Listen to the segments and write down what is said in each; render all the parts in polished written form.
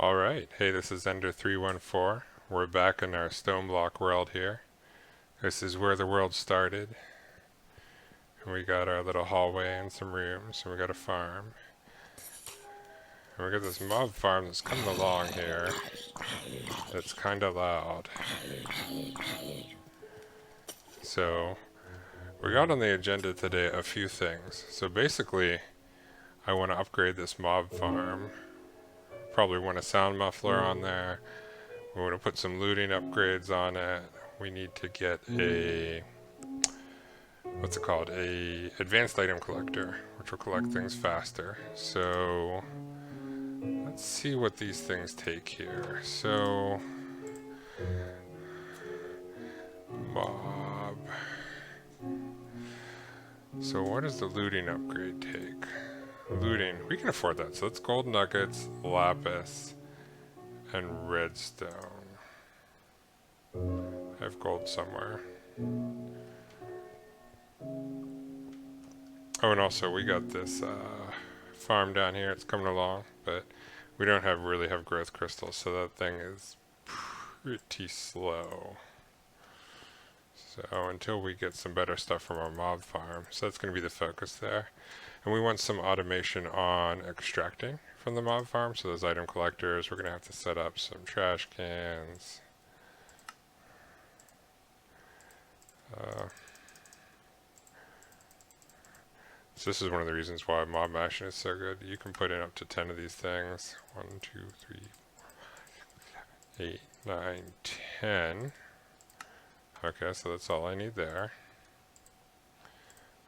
Alright, hey, this is Ender314. We're back in our Stoneblock world here. This is where the world started. And we got our little hallway and some rooms, and we got a farm. And we got this mob farm that's coming along here. That's kinda loud. So, we got on the agenda today a few things. So basically, I want to upgrade this mob farm. Probably want a sound muffler on there. We want to put some looting upgrades on it. We need to get a what's it called? A advanced item collector, which will collect things faster. So let's see what these things take here. So mob. So what does the looting upgrade take? Looting, we can afford that. So that's gold nuggets, lapis, and redstone. I have gold somewhere. Oh, and also we got this farm down here. It's coming along, but we don't really have growth crystals, so that thing is pretty slow. So until we get some better stuff from our mob farm, so that's going to be the focus there. And we want some automation on extracting from the mob farm. So those item collectors, we're going to have to set up some trash cans. So this is one of the reasons why mob mashing is so good. You can put in up to 10 of these things. 1, 2, 3, 4, 5, 6, 7, 8, 9, 10. Okay, so that's all I need there.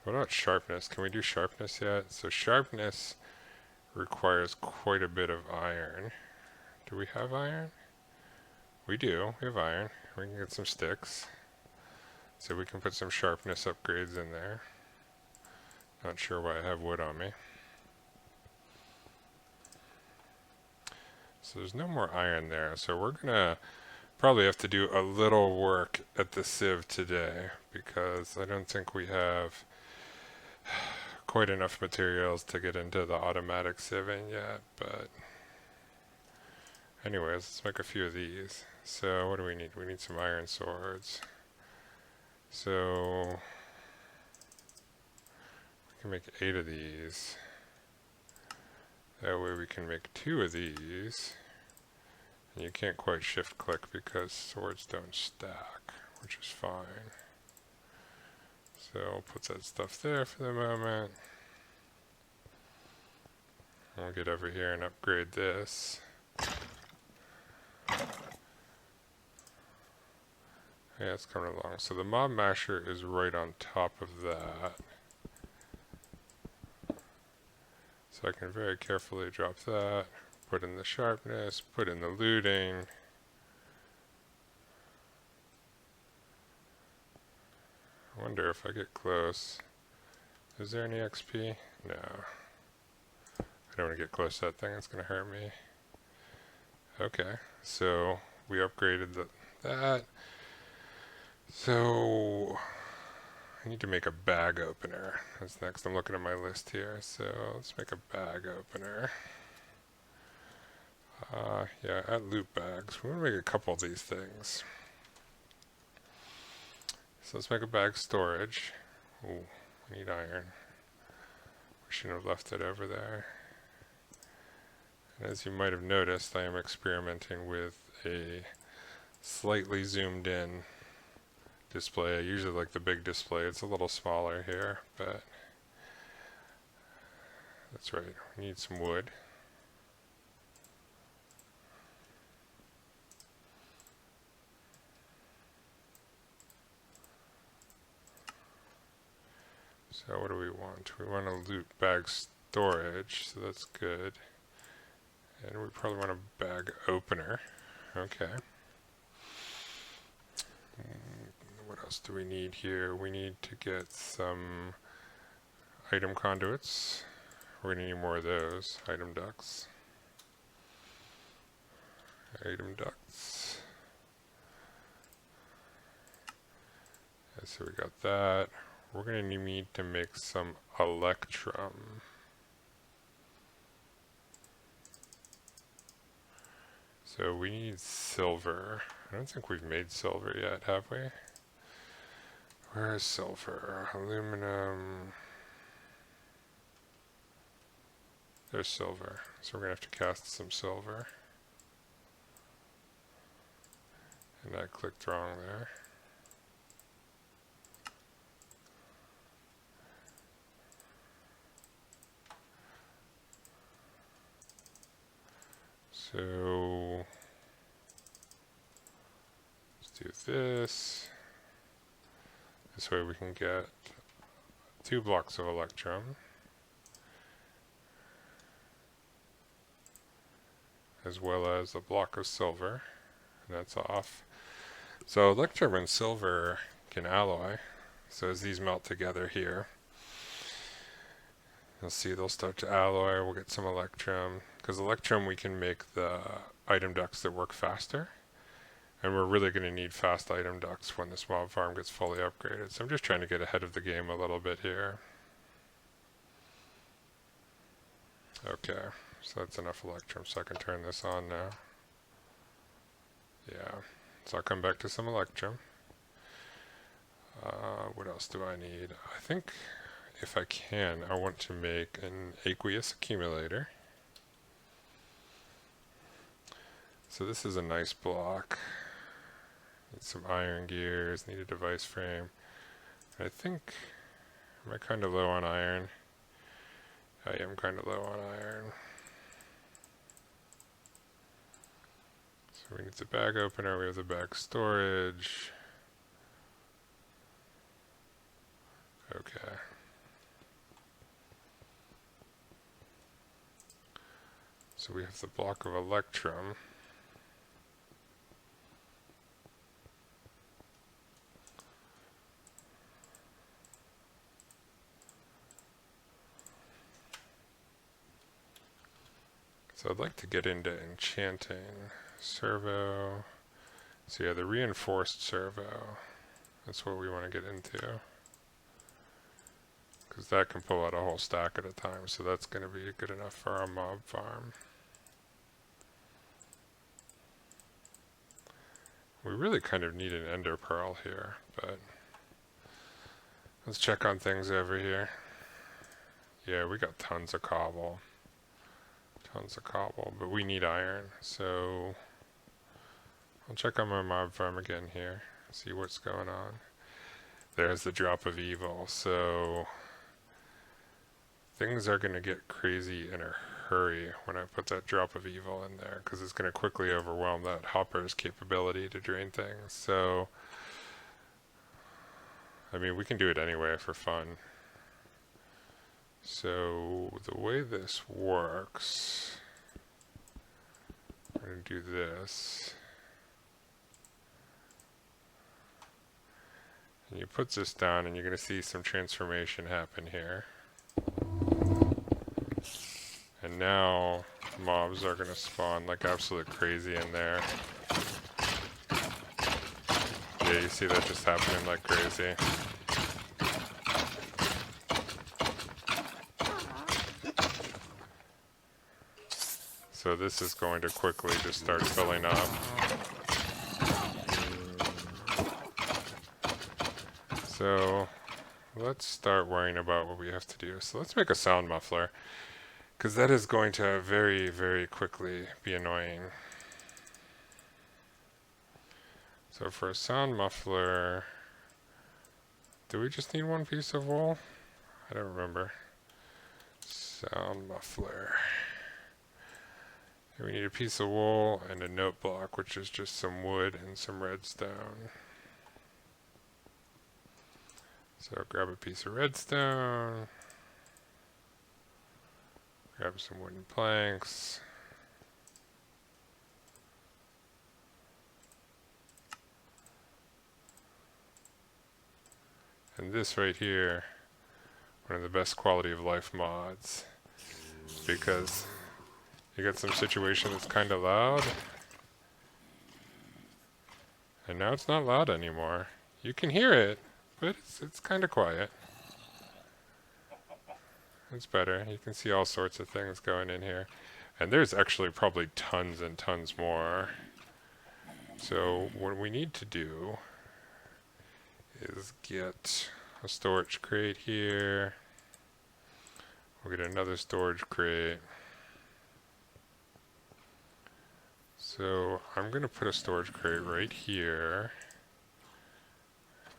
What about sharpness? Can we do sharpness yet? So sharpness requires quite a bit of iron. Do we have iron? We do. We have iron. We can get some sticks. So we can put some sharpness upgrades in there. Not sure why I have wood on me. So there's no more iron there. So we're gonna probably have to do a little work at the sieve today, because I don't think we have quite enough materials to get into the automatic sieving yet. But anyways, let's make a few of these. So what do we need? We need some iron swords. So we can make 8 of these. That way we can make 2 of these. And you can't quite shift click because swords don't stack, which is fine. So I'll put that stuff there for the moment. I'll get over here and upgrade this. Yeah, it's coming along. So the mob masher is right on top of that. So I can very carefully drop that, put in the sharpness, put in the looting. I wonder if I get close. Is there any XP? No. I don't want to get close to that thing, it's going to hurt me. Okay, so we upgraded that. So I need to make a bag opener. That's next. I'm looking at my list here. So let's make a bag opener. Yeah, add loot bags. We're going to make a couple of these things. So let's make a bag storage. Ooh, we need iron. We shouldn't have left it over there. And as you might have noticed, I am experimenting with a slightly zoomed in display. I usually like the big display. It's a little smaller here, but that's right. We need some wood. So what do we want? We want a loot bag storage, so that's good. And we probably want a bag opener. Okay. What else do we need here? We need to get some item conduits. We're going to need more of those. Item ducts. Item ducts. Yeah, so we got that. We're going to need to make some electrum. So we need silver. I don't think we've made silver yet, have we? Where is silver? Aluminum. There's silver. So we're going to have to cast some silver. And I clicked wrong there. So let's do this. This way we can get 2 blocks of electrum. As well as a block of silver. And that's off. So electrum and silver can alloy. So as these melt together here, you'll see they'll start to alloy. We'll get some electrum. Because electrum we can make the item ducts that work faster. And we're really going to need fast item ducts when this mob farm gets fully upgraded. So I'm just trying to get ahead of the game a little bit here. Okay, so that's enough electrum, so I can turn this on now. Yeah, so I'll come back to some electrum. What else do I need? I think if I can, I want to make an aqueous accumulator. So this is a nice block. Need some iron gears, need a device frame. I think, am I kind of low on iron? I am kind of low on iron. So we need the bag opener, we have the bag storage. Okay. So we have the block of electrum. So I'd like to get into enchanting. Servo. So yeah, the reinforced servo. That's what we want to get into. Because that can pull out a whole stack at a time. So that's going to be good enough for our mob farm. We really kind of need an ender pearl here, but let's check on things over here. Yeah, we got tons of cobble. Tons of cobble, but we need iron, so I'll check on my mob farm again here, see what's going on. There's the drop of evil, so things are going to get crazy in a hurry when I put that drop of evil in there, because it's going to quickly overwhelm that hopper's capability to drain things. So, I mean, we can do it anyway for fun. So the way this works, I'm going to do this. And you put this down and you're going to see some transformation happen here. And now mobs are going to spawn like absolute crazy in there. Yeah, you see that just happening like crazy. So this is going to quickly just start filling up. So let's start worrying about what we have to do. So let's make a sound muffler, because that is going to very, very quickly be annoying. So for a sound muffler, do we just need one piece of wool? I don't remember. Sound muffler. We need a piece of wool and a note block, which is just some wood and some redstone. So grab a piece of redstone, grab some wooden planks, and this right here, one of the best quality of life mods, because you get some situation that's kind of loud, and now it's not loud anymore. You can hear it, but it's kind of quiet. It's better. You can see all sorts of things going in here. And there's actually probably tons and tons more. So what we need to do is get a storage crate here. We'll get another storage crate. So I'm going to put a storage crate right here.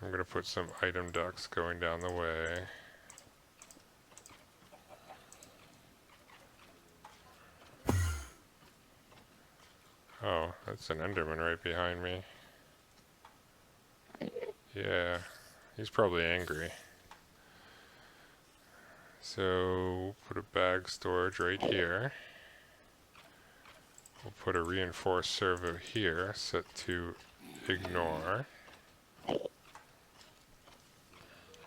I'm going to put some item ducts going down the way. Oh, that's an Enderman right behind me. Yeah, he's probably angry. So put a bag storage right here. We'll put a reinforced servo here, set to ignore.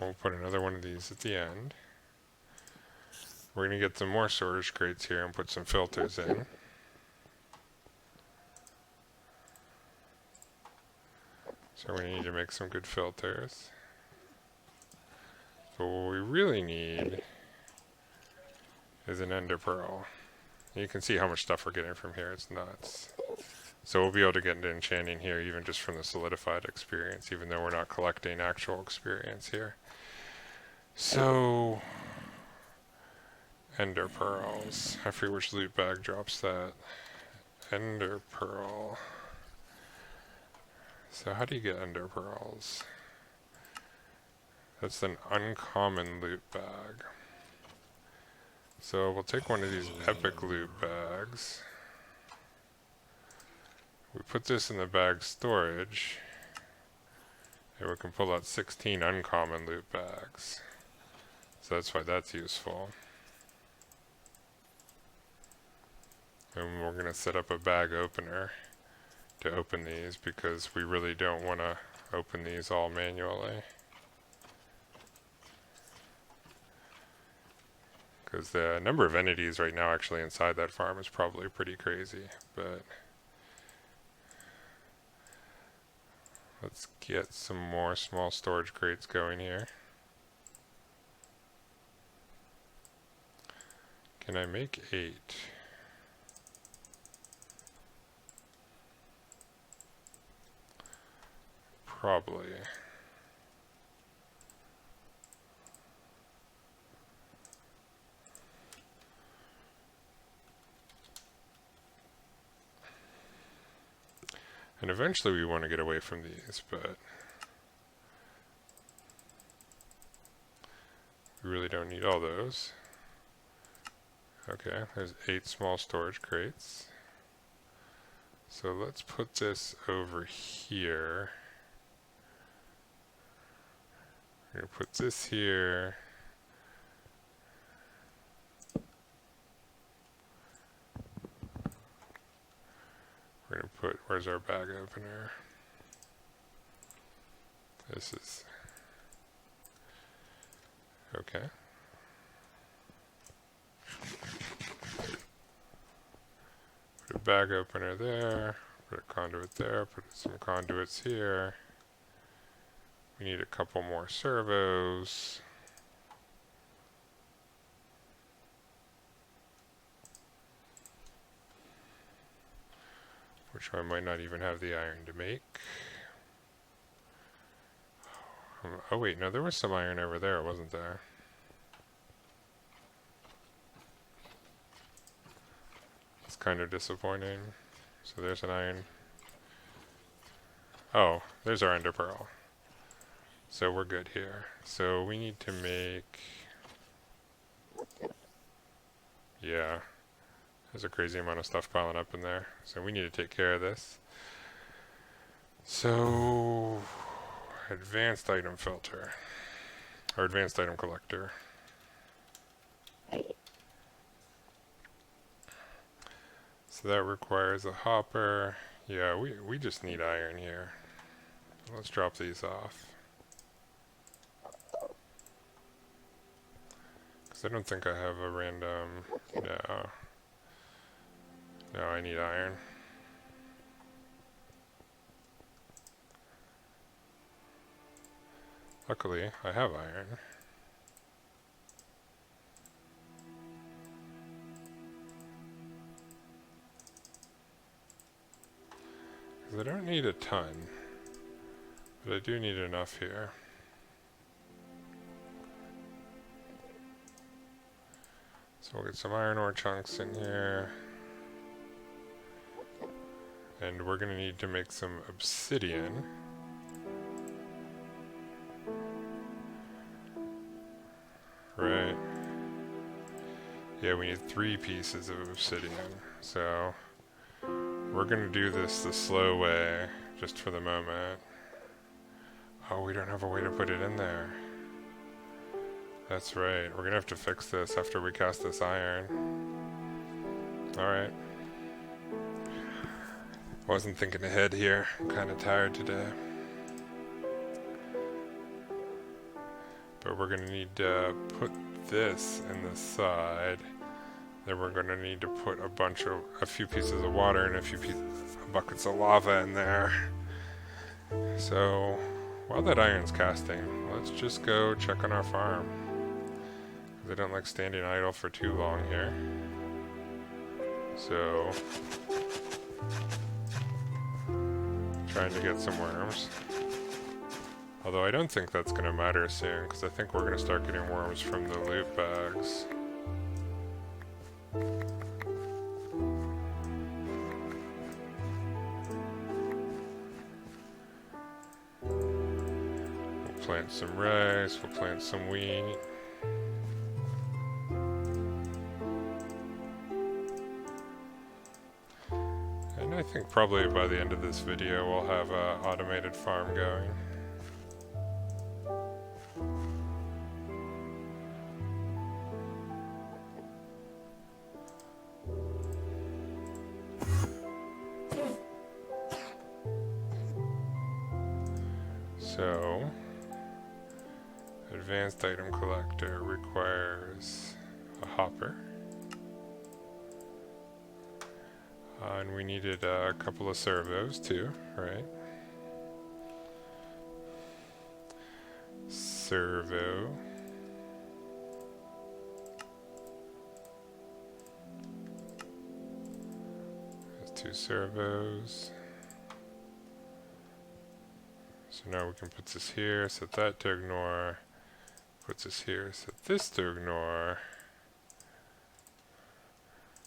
We'll put another one of these at the end. We're going to get some more storage crates here and put some filters in. So we need to make some good filters. But what we really need is an ender pearl. You can see how much stuff we're getting from here, it's nuts. So we'll be able to get into enchanting here even just from the solidified experience, even though we're not collecting actual experience here. So, ender pearls. I forget which loot bag drops that. Ender pearl. So how do you get ender pearls? That's an uncommon loot bag. So we'll take one of these epic loot bags. We put this in the bag storage, and we can pull out 16 uncommon loot bags. So that's why that's useful. And we're going to set up a bag opener to open these because we really don't want to open these all manually. Because the number of entities right now actually inside that farm is probably pretty crazy, but let's get some more small storage crates going here. Can I make 8? Probably. And eventually we want to get away from these, but we really don't need all those. Okay, there's 8 small storage crates. So let's put this over here. We're going to put this here. We're going to put, where's our bag opener? This is, okay. Put a bag opener there, put a conduit there, put some conduits here. We need a couple more servos. Which I might not even have the iron to make. Oh wait, no, there was some iron over there, wasn't there? It's kind of disappointing. So there's an iron. Oh, there's our ender pearl. So we're good here. So we need to make... Yeah. There's a crazy amount of stuff piling up in there. So we need to take care of this. So... Advanced item filter. Or advanced item collector. So that requires a hopper. Yeah, we just need iron here. Let's drop these off. Because I don't think I have a random... No. No, I need iron. Luckily, I have iron. because I don't need a ton, but I do need enough here. So we'll get some iron ore chunks in here. And we're going to need to make some obsidian. Right. Yeah, we need 3 pieces of obsidian. So we're going to do this the slow way, just for the moment. Oh, we don't have a way to put it in there. That's right. We're going to have to fix this after we cast this iron. Alright. Wasn't thinking ahead here. I'm kind of tired today. But we're going to need to put this in the side. Then we're going to need to put a few pieces of water and a few buckets of lava in there. So, while that iron's casting, let's just go check on our farm. I don't like standing idle for too long here. So, trying to get some worms. Although I don't think that's going to matter soon, because I think we're going to start getting worms from the loot bags. We'll plant some rice, we'll plant some wheat. And I think probably by the end of this video we'll have an automated farm going. So, advanced item collector requires a hopper. And we needed a couple of servos too, right? Servo. There's 2 servos. So now we can put this here, set that to ignore. Puts this here, set this to ignore.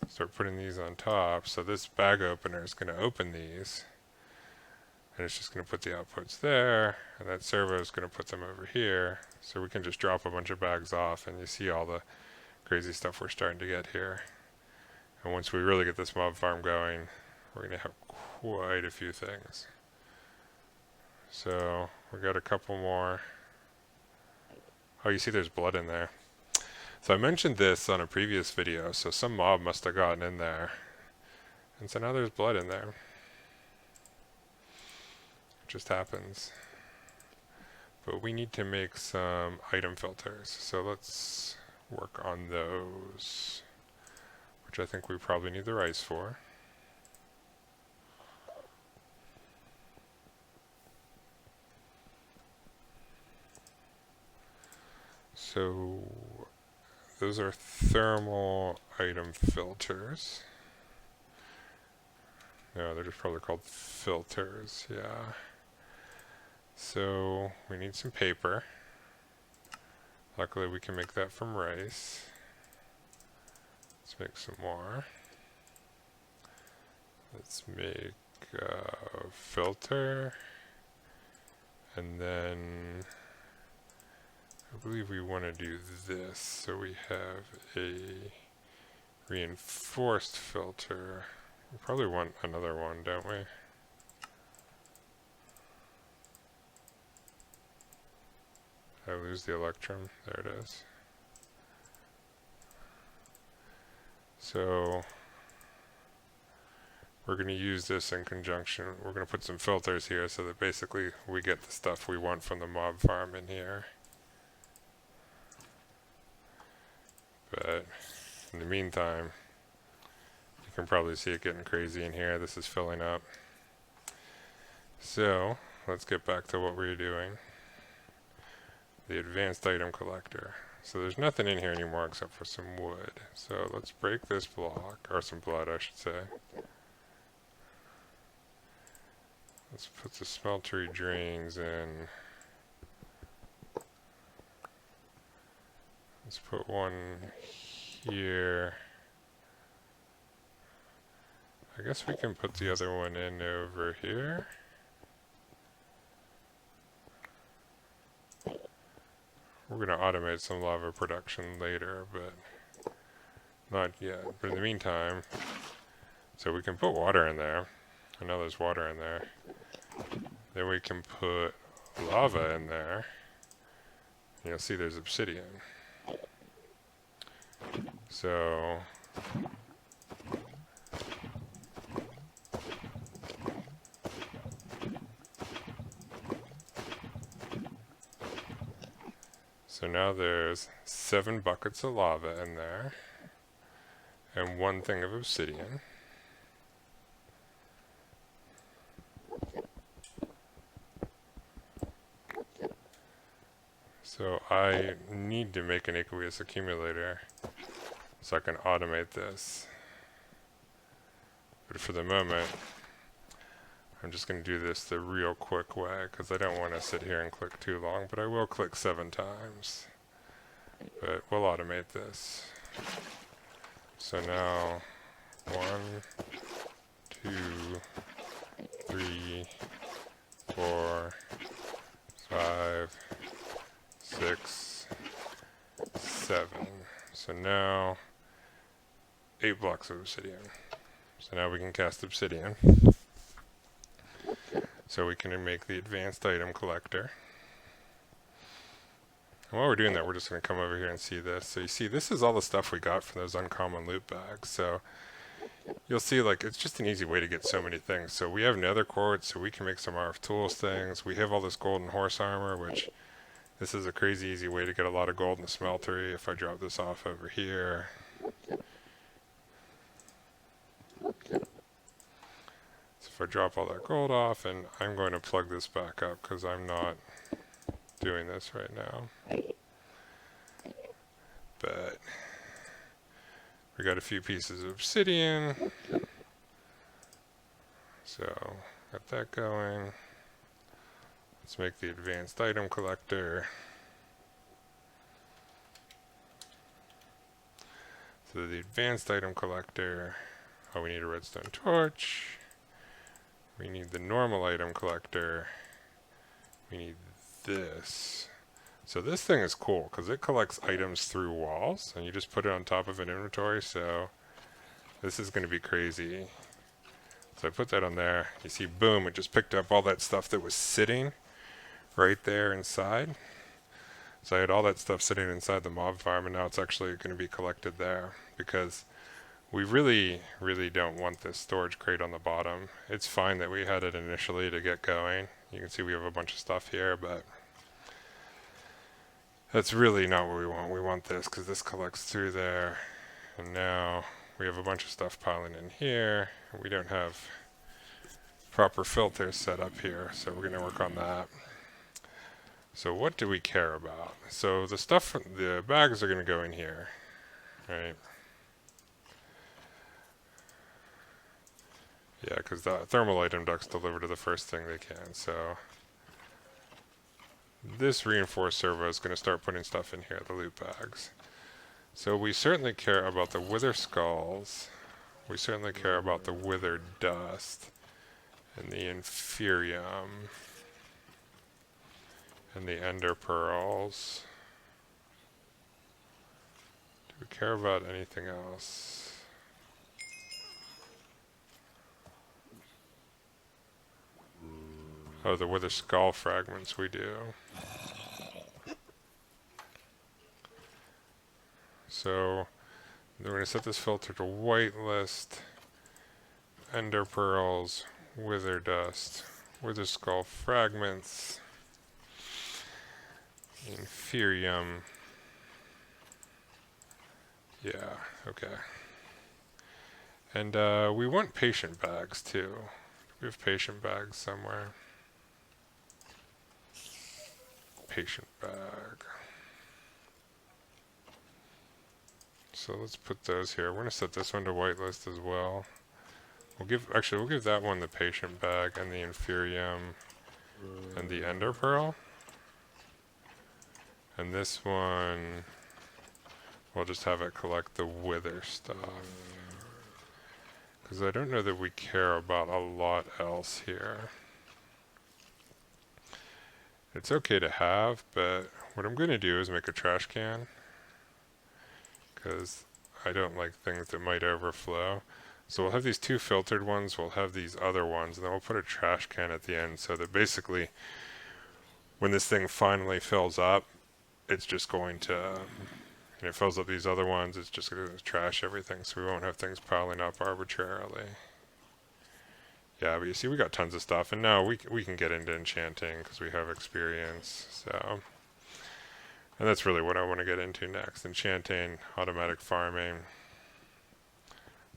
Start putting these on top. So this bag opener is going to open these. And it's just going to put the outputs there. And that servo is going to put them over here. So we can just drop a bunch of bags off and you see all the crazy stuff we're starting to get here. And once we really get this mob farm going, we're going to have quite a few things. So we got a couple more. Oh, you see there's blood in there. So I mentioned this on a previous video, so some mob must have gotten in there. And so now there's blood in there. It just happens. But we need to make some item filters. So let's work on those, which I think we probably need the rice for. So those are thermal item filters. No, they're just probably called filters, yeah. So we need some paper. Luckily we can make that from rice. Let's make some more. Let's make a filter. And then I believe we want to do this, so we have a reinforced filter. We probably want another one, don't we? I lose the electrum. There it is. So we're going to use this in conjunction. We're going to put some filters here so that basically we get the stuff we want from the mob farm in here. But in the meantime, you can probably see it getting crazy in here. This is filling up. So let's get back to what we were doing. The advanced item collector. So there's nothing in here anymore except for some wood. So let's break this block, or some blood I should say. Let's put the smeltery drains in. Let's put one here. I guess we can put the other one in over here. We're going to automate some lava production later, but not yet. But in the meantime, so we can put water in there. I know there's water in there. Then we can put lava in there. You'll see there's obsidian. So now there's 7 buckets of lava in there and 1 thing of obsidian. So I need to make an aqueous accumulator so I can automate this. But for the moment, I'm just going to do this the real quick way because I don't want to sit here and click too long, but I will click 7 times. But we'll automate this. So now 1, 2, 3, 4, 5, 6, 7. So now 8 blocks of obsidian. So now we can cast obsidian. So we can make the advanced item collector. And while we're doing that, we're just going to come over here and see this. So you see, this is all the stuff we got from those uncommon loot bags. So you'll see, like, it's just an easy way to get so many things. So we have nether quartz, so we can make some RFTools things. We have all this golden horse armor, which this is a crazy easy way to get a lot of gold in the smeltery. If I drop this off over here. So if I drop all that gold off, and I'm going to plug this back up because I'm not doing this right now. But we got a few pieces of obsidian. So got that going. Let's make the advanced item collector. So the advanced item collector, oh, we need a redstone torch. We need the normal item collector. We need this. So this thing is cool because it collects items through walls and you just put it on top of an inventory. So this is going to be crazy. So I put that on there. You see, boom, it just picked up all that stuff that was sitting right there inside. So I had all that stuff sitting inside the mob farm, and now it's actually going to be collected there because we really, really don't want this storage crate on the bottom. It's fine that we had it initially to get going. You can see we have a bunch of stuff here, but that's really not what we want. We want this because this collects through there. And now we have a bunch of stuff piling in here. We don't have proper filters set up here, so we're going to work on that. So what do we care about? So the stuff, the bags are going to go in here, right? Yeah, because the thermal item ducts deliver to the first thing they can. So this reinforced servo is going to start putting stuff in here, the loot bags. So we certainly care about the wither skulls. We certainly care about the wither dust and the inferium and the ender pearls. Do we care about anything else? Oh, the wither skull fragments we do. So we're going to set this filter to whitelist, ender pearls, wither dust, wither skull fragments, inferium. Yeah, okay. And we want patient bags too. We have patient bags somewhere. Patient bag. So let's put those here. We're going to set this one to whitelist as well. we'll give that one the patient bag and the inferium and the ender pearl. And this one, we'll just have it collect the wither stuff. Because I don't know that we care about a lot else here. It's okay to have, but what I'm going to do is make a trash can. Because I don't like things that might overflow. So we'll have these two filtered ones, we'll have these other ones, and then we'll put a trash can at the end so that basically when this thing finally fills up, it's just going to, and it fills up these other ones, it's just going to trash everything, so we won't have things piling up arbitrarily. Yeah, but you see we got tons of stuff, and now we can get into enchanting because we have experience, so. And that's really what I want to get into next, enchanting, automatic farming.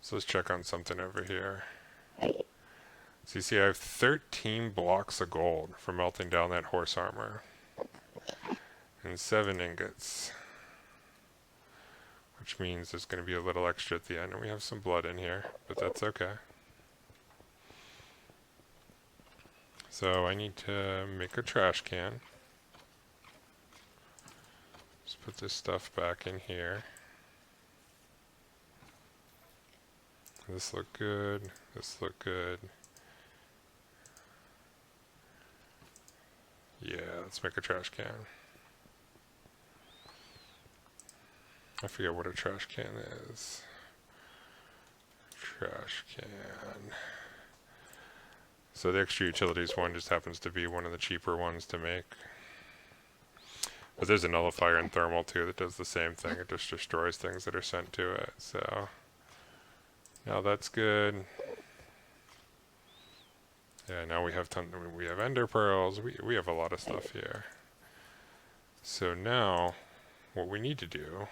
So let's check on something over here. So you see I have 13 blocks of gold for melting down that horse armor. And 7 ingots. Which means there's going to be a little extra at the end, and we have some blood in here, but that's okay. So I need to make a trash can. Just put this stuff back in here. This look good, this look good. Yeah, let's make a trash can. I forget what a trash can is. Trash can. So the extra utilities one just happens to be one of the cheaper ones to make. But there's a nullifier in thermal too that does the same thing. It just destroys things that are sent to it. So now that's good. Yeah, now we have we have ender pearls. We have a lot of stuff here. So now what we need to do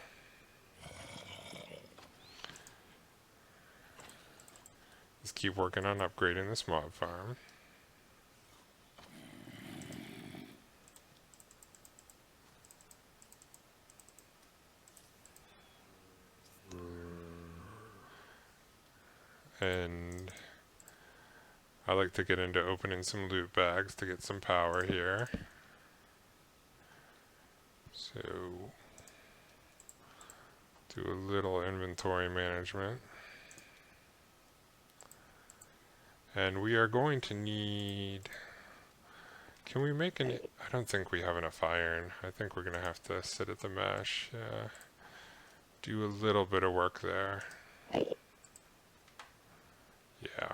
is keep working on upgrading this mob farm. And I like to get into opening some loot bags to get some power here. So do a little inventory management. And we are going to need, can we make any, I don't think we have enough iron. I think we're going to have to sit at the mesh. Do a little bit of work there. Yeah.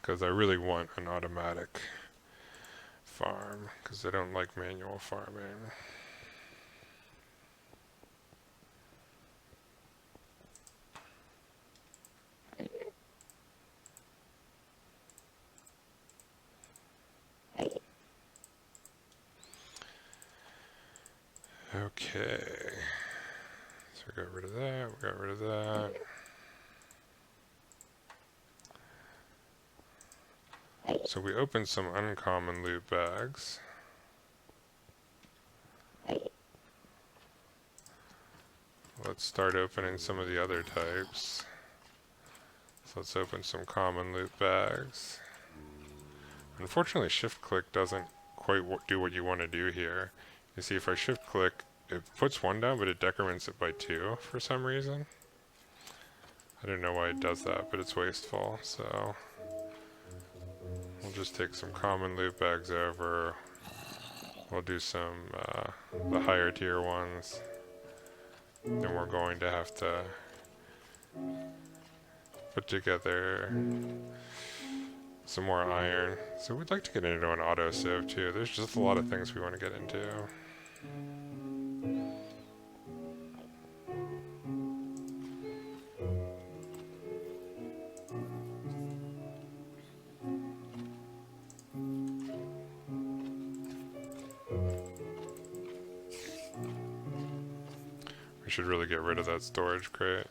Because I really want an automatic farm, because I don't like manual farming. Okay. So we got rid of that, we got rid of that. So we opened some uncommon loot bags. Let's start opening some of the other types. So let's open some common loot bags. Unfortunately, shift click doesn't quite do what you want to do here. You see, if I shift click, it puts 1 down, but it decrements it by 2 for some reason. I don't know why it does that, but it's wasteful, so we'll just take some common loot bags over. We'll do some, the higher tier ones. Then we're going to have to put together some more iron. So we'd like to get into an auto sieve too. There's just a lot of things we want to get into. We should really get rid of that storage crate.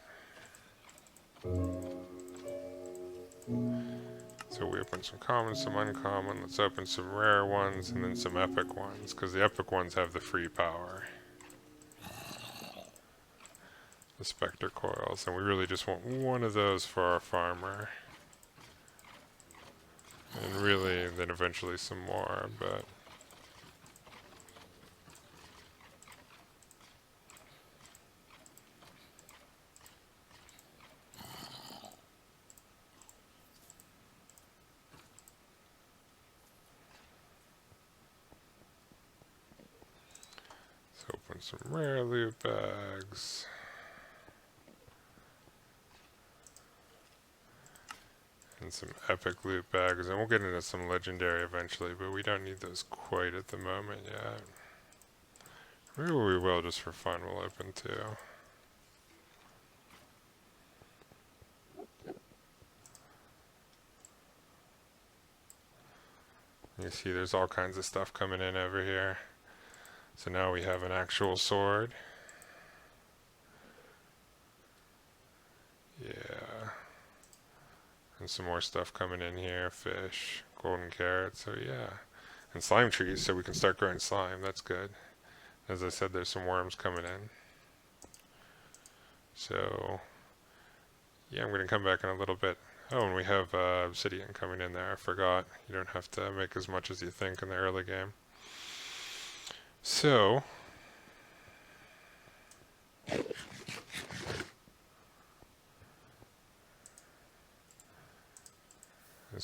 So we open some common, some uncommon. Let's open some rare ones and then some epic ones, because the epic ones have the free power. the specter coils, and we really just want one of those for our farmer. And really, then eventually some more, but... Let's open some rare loot bags. And some epic loot bags, and we'll get into some legendary eventually, but we don't need those quite at the moment yet. Maybe we will, just for fun, we'll open two. You see there's all kinds of stuff coming in over here. So now we have an actual sword. Yeah. And some more stuff coming in here. Fish, golden carrots, so yeah. And slime trees, so we can start growing slime. That's good. As I said, there's some worms coming in. So, yeah, I'm going to come back in a little bit. Oh, and we have obsidian coming in there. I forgot. You don't have to make as much as you think in the early game. So, this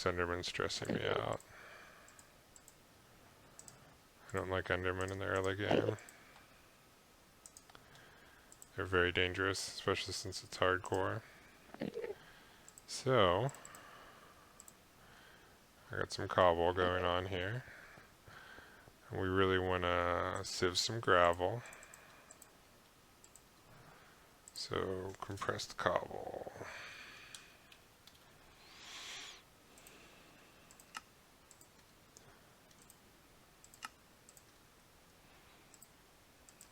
Enderman's stressing me out. I don't like Endermen in the early game. They're very dangerous, especially since it's hardcore. So, I got some cobble going on here. And we really want to sieve some gravel. So, compressed cobble.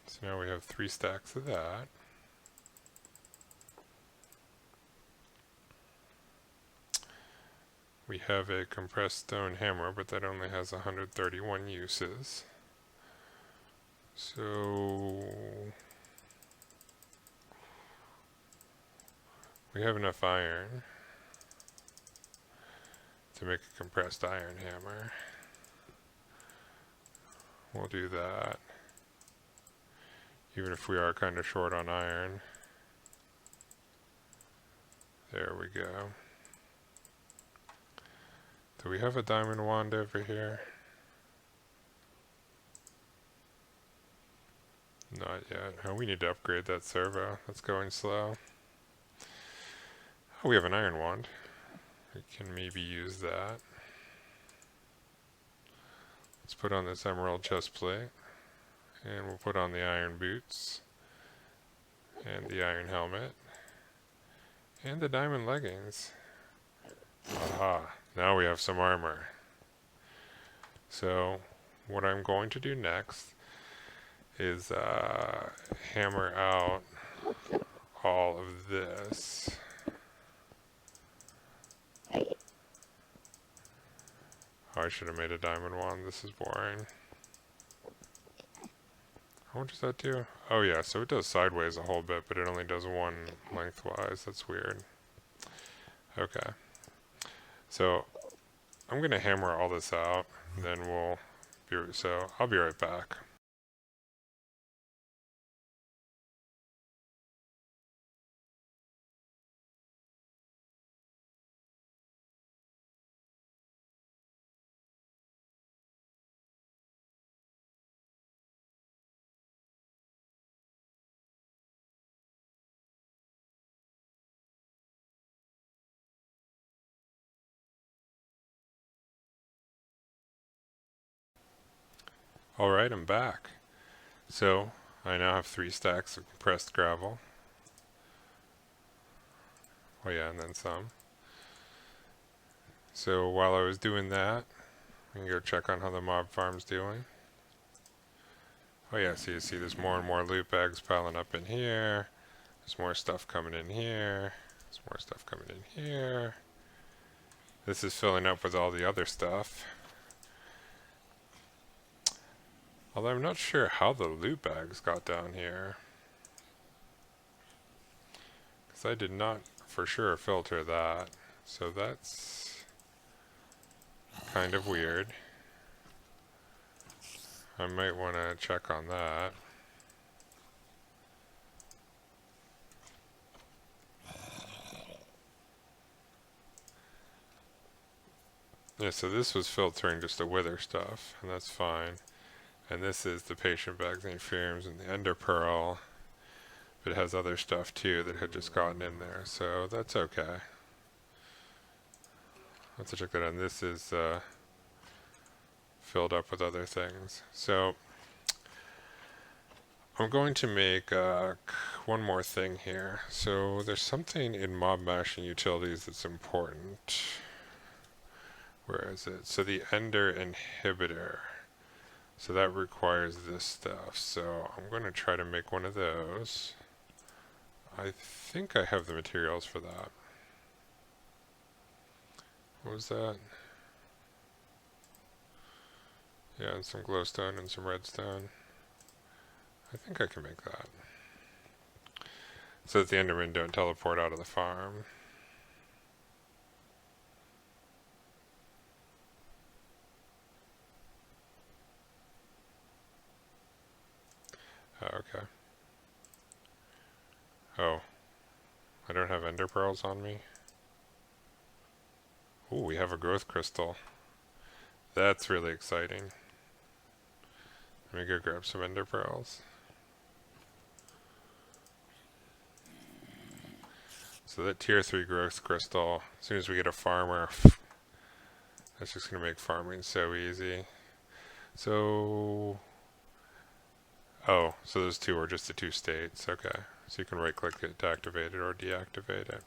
So now we have 3 stacks of that. We have a compressed stone hammer, but that only has 131 uses. So we have enough iron to make a compressed iron hammer. We'll do that. Even if we are kind of short on iron. There we go. Do we have a diamond wand over here? Not yet. Oh, we need to upgrade that servo. That's going slow. Oh, we have an iron wand. We can maybe use that. Let's put on this emerald chest plate. And we'll put on the iron boots. And the iron helmet. And the diamond leggings. Aha. Now we have some armor. So, what I'm going to do next is hammer out all of this. Oh, I should have made a diamond wand. This is boring. What does that do? Oh yeah, so it does sideways a whole bit, but it only does one lengthwise. That's weird. Okay. So, I'm going to hammer all this out, and then we'll be, so I'll be right back. Alright, I'm back. So, I now have 3 stacks of compressed gravel. Oh yeah, and then some. So while I was doing that, we can go check on how the mob farm's doing. Oh yeah, so you see there's more and more loot bags piling up in here. There's more stuff coming in here. There's more stuff coming in here. This is filling up with all the other stuff. Although I'm not sure how the loot bags got down here. I did not for sure filter that. So that's kind of weird. I might want to check on that. Yeah, so this was filtering just the wither stuff, and that's fine. And this is the patient vaccine fumes and the ender pearl. But it has other stuff too that had just gotten in there, so that's okay. Let's check that out. And this is filled up with other things. So I'm going to make one more thing here. So there's something in mob mashing utilities that's important. Where is it? So the ender inhibitor. So that requires this stuff. So I'm going to try to make one of those. I think I have the materials for that. What was that? Yeah, and some glowstone and some redstone. I think I can make that. So that the endermen don't teleport out of the farm. Oh, okay. Oh. I don't have ender pearls on me. Ooh, we have a growth crystal. That's really exciting. Let me go grab some ender pearls. So that tier 3 growth crystal, as soon as we get a farmer, that's just going to make farming so easy. So... oh, so those two are just the two states. Okay. So you can right click it to activate it or deactivate it.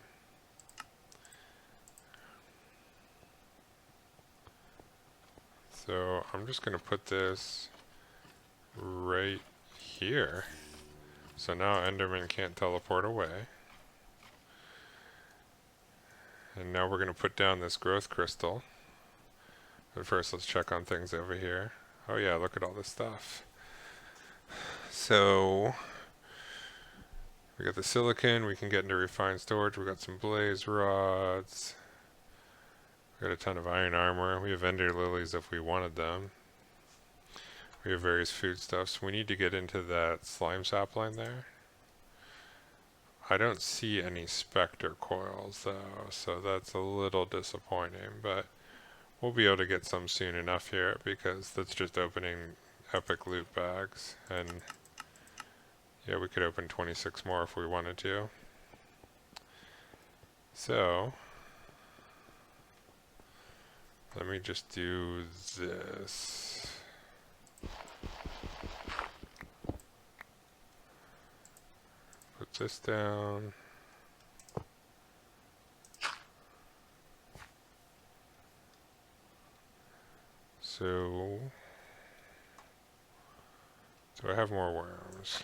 So I'm just going to put this right here. So now Enderman can't teleport away. And now we're going to put down this growth crystal. But first let's check on things over here. Oh yeah, look at all this stuff. So we got the silicon, we can get into refined storage, we got some blaze rods. We got a ton of iron armor. We have ender lilies if we wanted them. We have various foodstuffs. We need to get into that slime sapling there. I don't see any specter coils though, so that's a little disappointing, but we'll be able to get some soon enough here because that's just opening epic loot bags, and yeah, we could open 26 more if we wanted to. So let me just do this. Put this down. So, do I have more worms?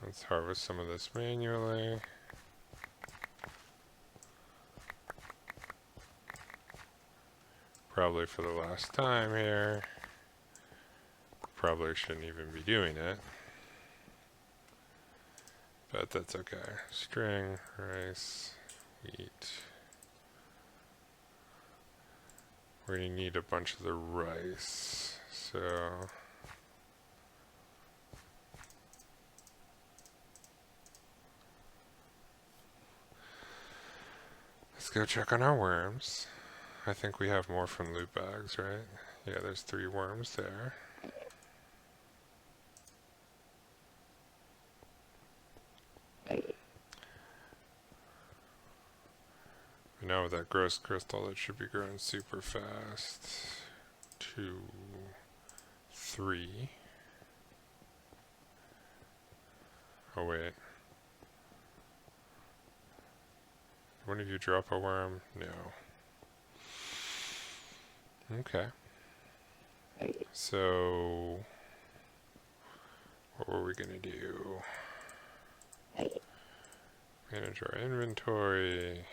Let's harvest some of this manually. Probably for the last time here. Probably shouldn't even be doing it. But that's okay. String, rice, wheat. We're going to need a bunch of the rice. So let's go check on our worms. I think we have more from loot bags, right? Yeah, there's 3 worms there. Now with that gross crystal, it should be growing super fast. 2, 3. Oh wait. One of you drop a worm? No. Okay. So what were we gonna do? Manage our inventory.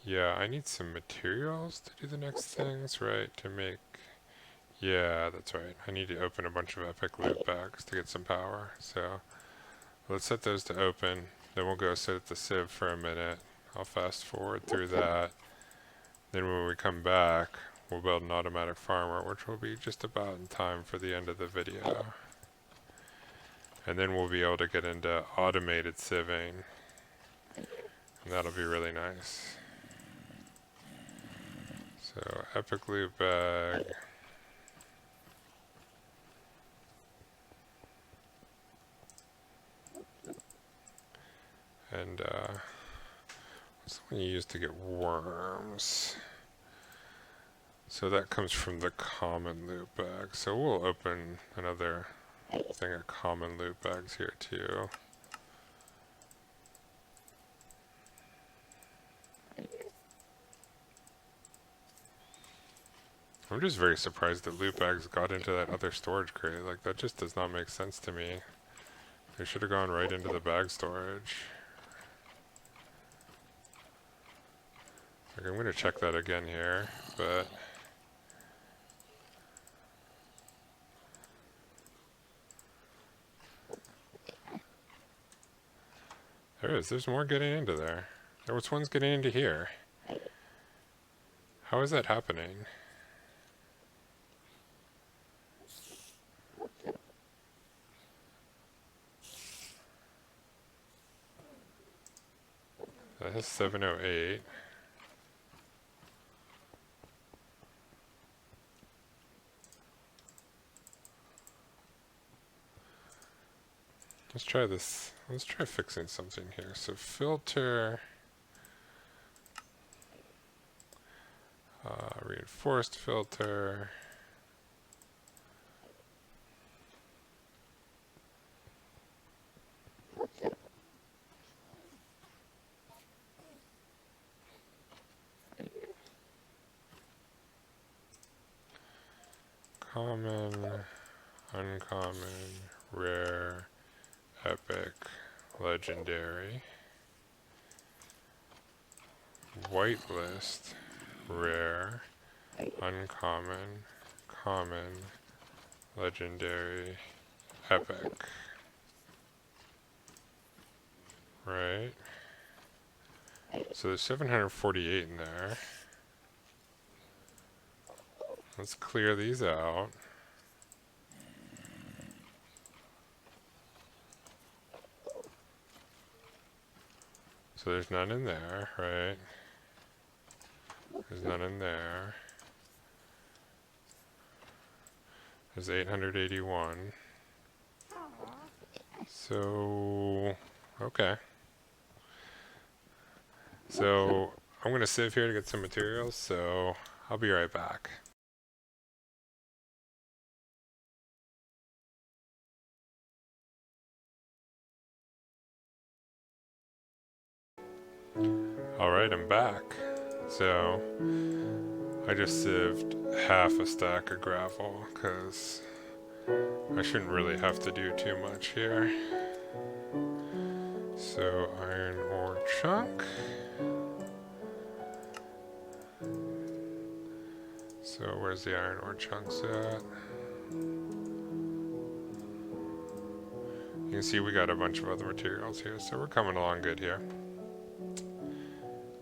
Yeah, I need some materials to do the next things, right? To make... Yeah, that's right. I need to open a bunch of epic loot bags to get some power. So let's set those to open. Then we'll go sit at the sieve for a minute. I'll fast forward through that. Then when we come back, we'll build an automatic farmer, which will be just about in time for the end of the video. And then we'll be able to get into automated sieving. And that'll be really nice. So, epic loot bag. And, what's the one you use to get worms? So that comes from the common loot bag. So we'll open another thing of common loot bags here too. I'm just very surprised that loot bags got into that other storage crate. Like, that just does not make sense to me. They should have gone right into the bag storage. Like, I'm gonna check that again here, but... There is. There's more getting into there. There was one's getting into here. How is that happening? That has 708. Let's try this. Let's try fixing something here. So filter, reinforced filter. Common, uncommon, rare, epic, legendary, whitelist, rare, uncommon, common, legendary, epic. Right? So there's 748 in there. Let's clear these out. So there's none in there, right? There's none in there. There's 881. So, okay. So, I'm going to sieve here to get some materials, so I'll be right back. Alright, I'm back. So, I just sieved half a stack of gravel, because I shouldn't really have to do too much here. So, iron ore chunk. So, where's the iron ore chunks at? You can see we got a bunch of other materials here, so we're coming along good here.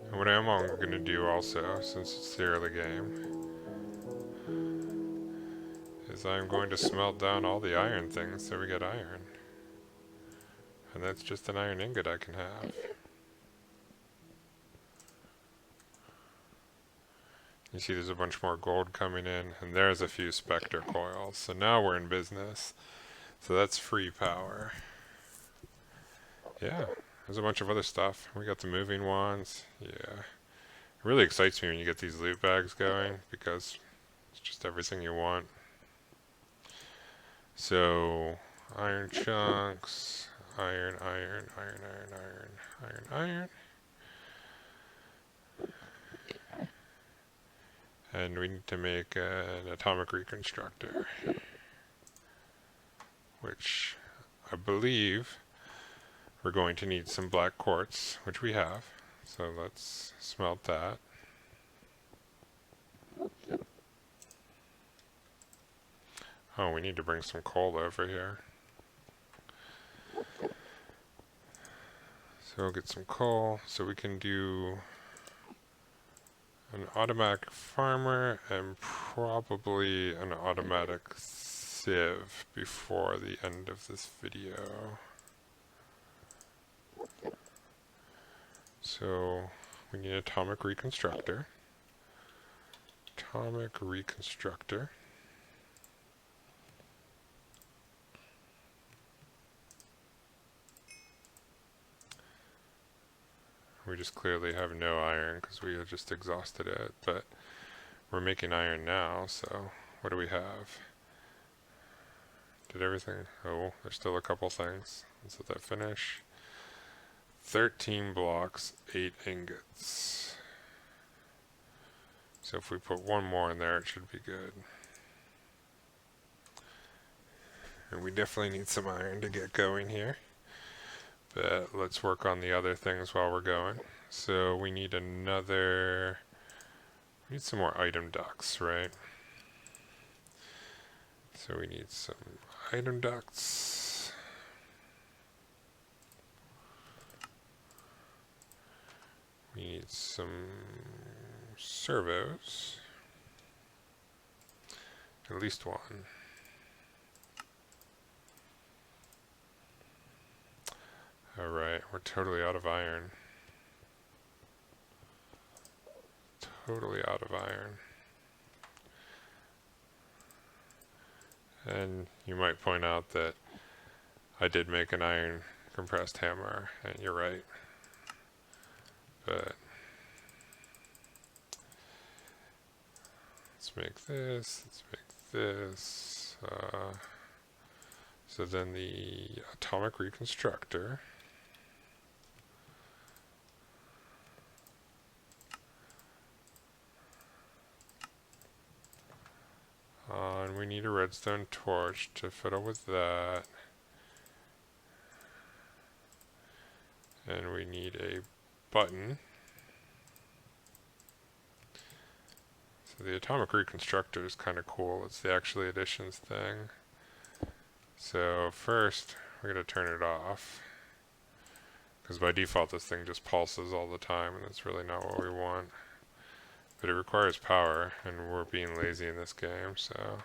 And what I am going to do also, since it's the early game, is I'm going to smelt down all the iron things so we get iron. And that's just an iron ingot I can have. You see there's a bunch more gold coming in, and there's a few spectre coils. So now we're in business. So that's free power. Yeah, there's a bunch of other stuff. We got the moving wands. Yeah. It really excites me when you get these loot bags going, because it's just everything you want. So, iron chunks, iron, iron, iron, iron, iron, iron, iron. And we need to make an atomic reconstructor, which I believe we're going to need some black quartz, which we have. So let's smelt that. Oh, we need to bring some coal over here. So we'll get some coal so we can do an automatic farmer and probably an automatic sieve before the end of this video. So we need atomic reconstructor. Atomic reconstructor. We just clearly have no iron because we had just exhausted it, but we're making iron now, so what do we have? Did everything? Oh, there's still a couple things. Let's let that finish. 13 blocks, 8 ingots. So if we put one more in there, it should be good. And we definitely need some iron to get going here. But let's work on the other things while we're going. So we need another... We need some more item ducts, right? So we need some item ducts. We need some servos. At least one. Alright, we're totally out of iron. Totally out of iron. And you might point out that I did make an iron compressed hammer, and you're right. But let's make this, let's make this. So then the atomic reconstructor. And we need a redstone torch to fiddle with that. And we need a button. So the atomic reconstructor is kind of cool. It's the actually additions thing. So first, we're going to turn it off. Because by default, this thing just pulses all the time, and that's really not what we want. But it requires power, and we're being lazy in this game, so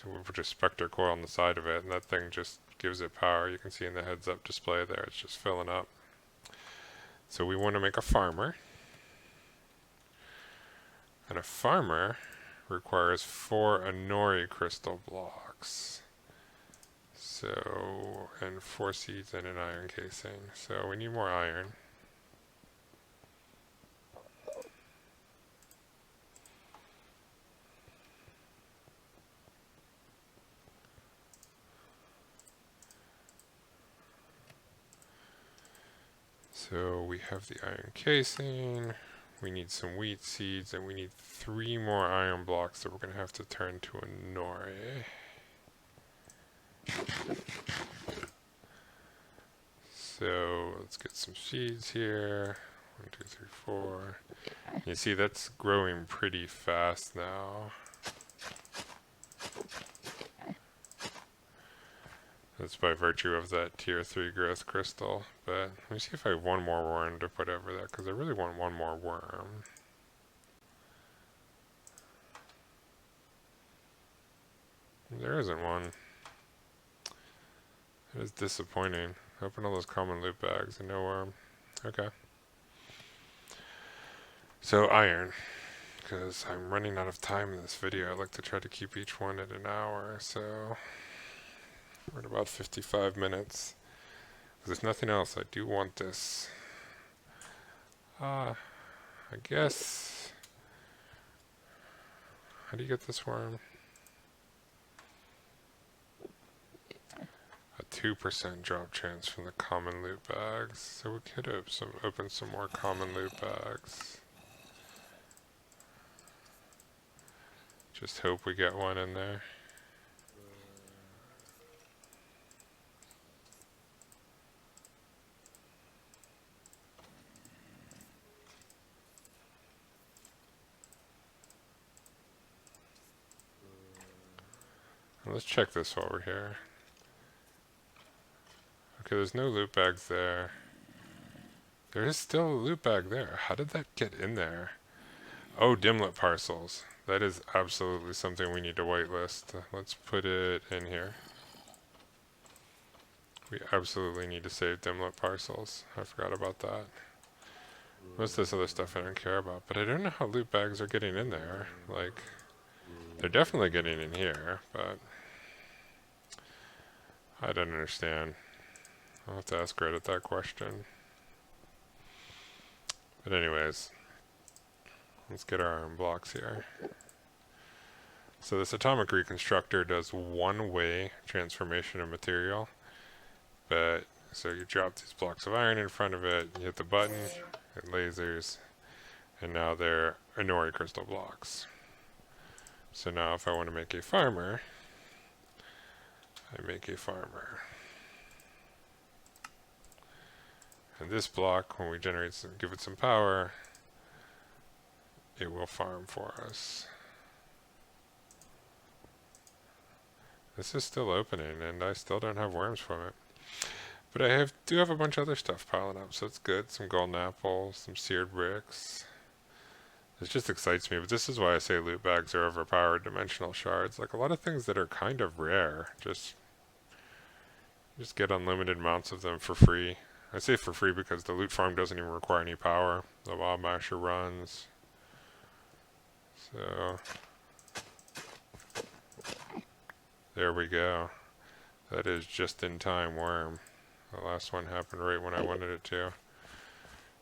we'll put a Spectre coil on the side of it, and that thing just gives it power. You can see in the heads-up display there, it's just filling up. So we want to make a farmer. And a farmer requires 4 Anori crystal blocks. So, and 4 seeds and an iron casing. So we need more iron. So we have the iron casing, we need some wheat seeds, and we need 3 more iron blocks that we're going to have to turn to a nori. So let's get some seeds here. 1, 2, 3, 4. You see that's growing pretty fast now. That's by virtue of that tier 3 growth crystal. But let me see if I have one more worm to put over that, because I really want one more worm. There isn't one. It is disappointing. Open all those common loot bags and no worm. Okay. So iron. Because I'm running out of time in this video. I like to try to keep each one at an hour, so we're at about 55 minutes. If there's nothing else, I do want this. I guess... How do you get this worm? A 2% drop chance from the common loot bags. So we could have opened some more common loot bags. Just hope we get one in there. Let's check this while we're here. Okay, there's no loot bags there. There is still a loot bag there. How did that get in there? Oh, dimlet parcels. That is absolutely something we need to whitelist. Let's put it in here. We absolutely need to save dimlet parcels. I forgot about that. Most of this other stuff I don't care about, but I don't know how loot bags are getting in there. Like, they're definitely getting in here, but I don't understand. I'll have to ask Reddit that question. But anyways, let's get our iron blocks here. So this atomic reconstructor does one-way transformation of material. But, so you drop these blocks of iron in front of it, you hit the button, it lasers, and now they're Inori crystal blocks. So now if I want to make a farmer, I make a farmer. And this block, when we generate some, give it some power, it will farm for us. This is still opening, and I still don't have worms from it. But I do have a bunch of other stuff piling up, so it's good. Some golden apples, some seared bricks. It just excites me, but this is why I say loot bags are overpowered dimensional shards. Like a lot of things that are kind of rare, just get unlimited amounts of them for free. I say for free because the loot farm doesn't even require any power. The mob masher runs. So there we go. That is just in time worm. The last one happened right when I wanted it to.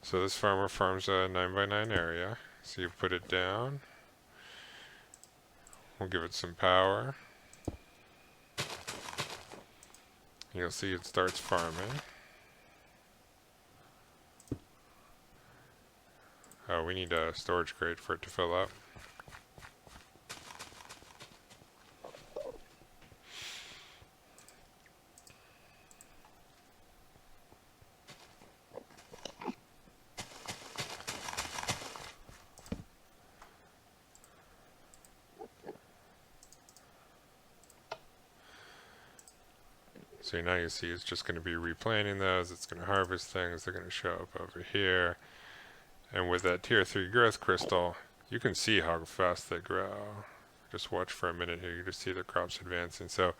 So this farmer farms a 9x9 area. So you put it down. We'll give it some power. You'll see it starts farming. Oh, we need a storage crate for it to fill up. So now you see it's just going to be replanting those, it's going to harvest things, they're going to show up over here. And with that tier 3 growth crystal, you can see how fast they grow. Just watch for a minute here, you just see the crops advancing. So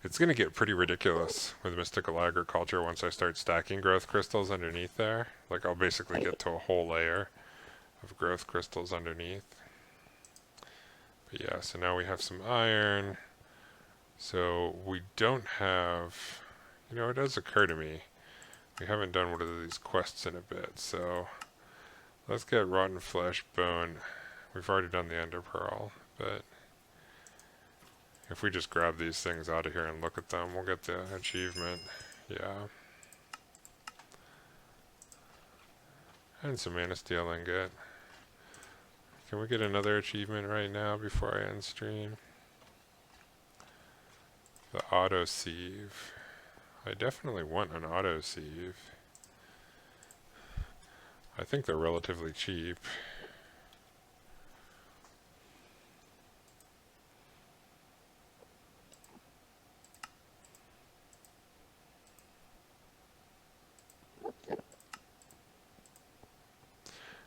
it's going to get pretty ridiculous with mystical agriculture once I start stacking growth crystals underneath there. Like I'll basically get to a whole layer of growth crystals underneath. But yeah, so now we have some iron. So we don't have, you know, it does occur to me, we haven't done one of these quests in a bit, so let's get rotten flesh, bone. We've already done the ender pearl, but if we just grab these things out of here and look at them, we'll get the achievement. Yeah. And some mana steel ingot. Can we get another achievement right now before I end stream? The auto sieve. I definitely want an auto sieve. I think they're relatively cheap.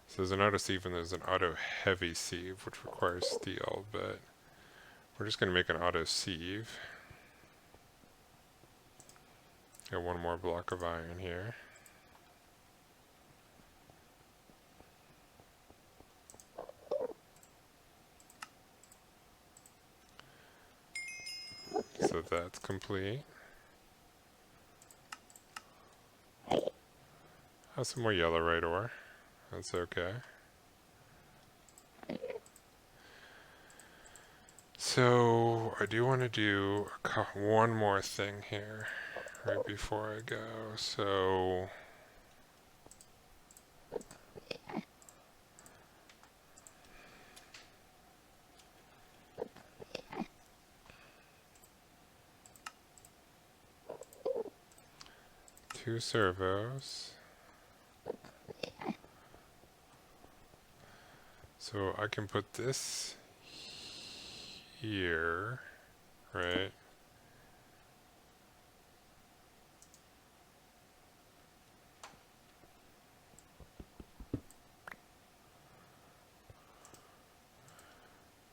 So there's an auto sieve and there's an auto heavy sieve, which requires steel, but we're just going to make an auto sieve. Got one more block of iron here. So that's complete. Have some more yellow right ore. That's okay. So I do want to do one more thing here right before I go. So two servos. So I can put this here, right?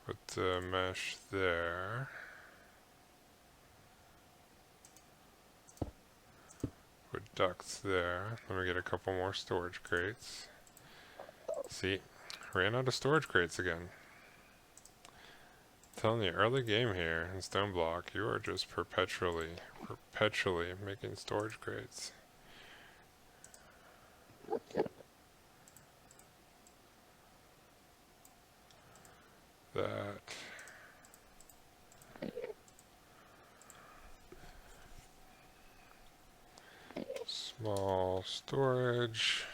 Put the mesh there. Put ducts there. Let me get a couple more storage crates. See, ran out of storage crates again. I'm telling you, early game here in Stoneblock, you are just perpetually making storage crates. That. Small storage.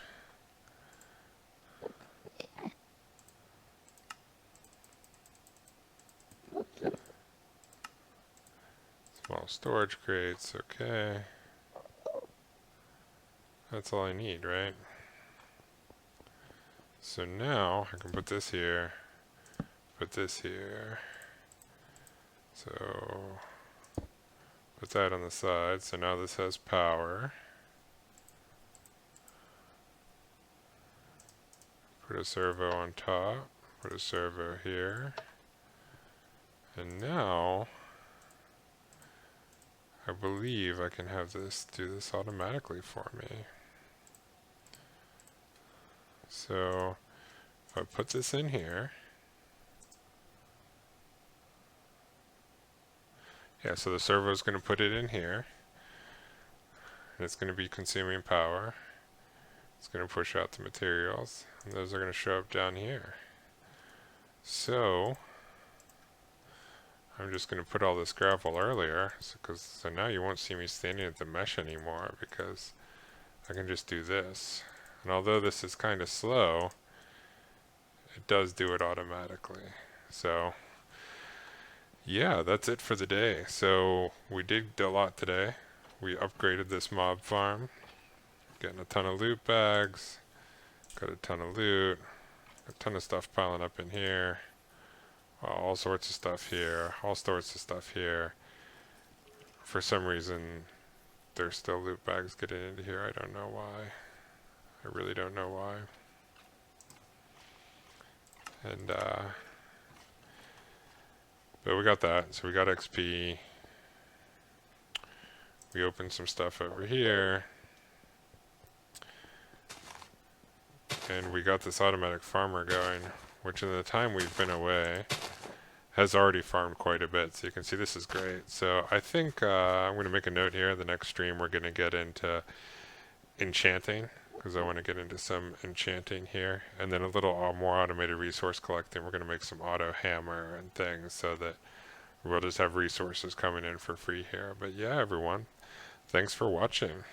Small storage crates, okay. That's all I need, right? So now I can put this here, put this here. So put that on the side. So now this has power. Put a servo on top, put a servo here. And now I believe I can have this do this automatically for me. So if I put this in here, yeah, so the servo is going to put it in here. And it's going to be consuming power. It's going to push out the materials, and those are going to show up down here. So I'm just going to put all this gravel earlier, so now you won't see me standing at the mesh anymore, because I can just do this. And although this is kind of slow, it does do it automatically. So yeah, that's it for the day. So we did a lot today. We upgraded this mob farm, getting a ton of loot bags, got a ton of loot, a ton of stuff piling up in here, all sorts of stuff here, all sorts of stuff here. For some reason, there's still loot bags getting into here. I don't know why. I really don't know why. And but we got that. So we got XP. We opened some stuff over here. And we got this automatic farmer going, which in the time we've been away has already farmed quite a bit. So you can see this is great. So I think I'm going to make a note here. The next stream we're going to get into enchanting, because I want to get into some enchanting here. And then a little more automated resource collecting. We're going to make some auto hammer and things so that we'll just have resources coming in for free here. But yeah, everyone, thanks for watching.